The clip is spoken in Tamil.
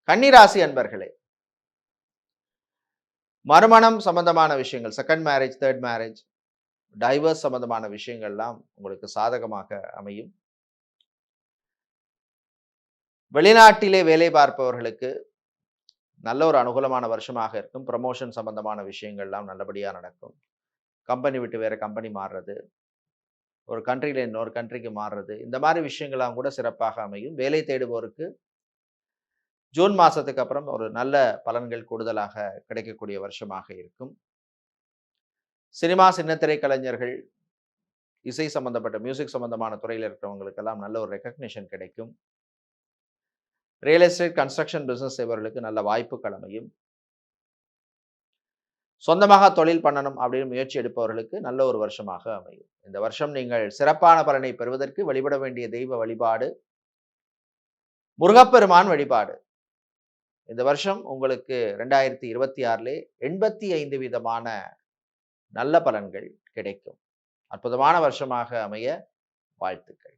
கன்னிராசி அன்பர்களே, மறுமணம் சம்பந்தமான விஷயங்கள், second marriage, third marriage, divorce சம்பந்தமான விஷயங்கள்லாம் உங்களுக்கு சாதகமாக அமையும். வெளிநாட்டிலே வேலை பார்ப்பவர்களுக்கு நல்ல ஒரு அனுகூலமான வருஷமாக இருக்கும். ப்ரமோஷன் சம்பந்தமான விஷயங்கள்லாம் நல்லபடியா நடக்கும். கம்பெனி விட்டு வேற கம்பெனி மாறுறது, ஒரு கண்ட்ரில இன்னொரு கண்ட்ரிக்கு மாறுறது, இந்த மாரி விஷயங்கள்லாம் கூட சிறப்பாக அமையும். வேலை தேடுவோருக்கு ஜூன் மாசத்துக்கு அப்புறம் ஒரு நல்ல பலன்கள் கூடுதலாக கிடைக்கக்கூடிய வருஷமாக இருக்கும். சினிமா, சின்னத்திரை கலைஞர்கள், இசை சம்பந்தப்பட்ட மியூசிக் சம்பந்தமான துறையில இருக்கிறவங்களுக்கெல்லாம் நல்ல ஒரு ரெகக்னிஷன் கிடைக்கும். ரியல் எஸ்டேட், கன்ஸ்ட்ரக்ஷன் பிசினஸ் செய்பவர்களுக்கு நல்ல வாய்ப்புகள் அமையும். சொந்தமாக தொழில் பண்ணணும் அப்படின்னு முயற்சி எடுப்பவர்களுக்கு நல்ல ஒரு வருஷமாக அமையும். இந்த வருஷம் நீங்கள் சிறப்பான பலனை பெறுவதற்கு வழிபட வேண்டிய தெய்வ வழிபாடு முருகப்பெருமான் வழிபாடு. இந்த வருஷம் உங்களுக்கு 2026லே 85 விதமான நல்ல பலன்கள் கிடைக்கும். அற்புதமான வருஷமாக அமைய வாழ்த்துக்கள்.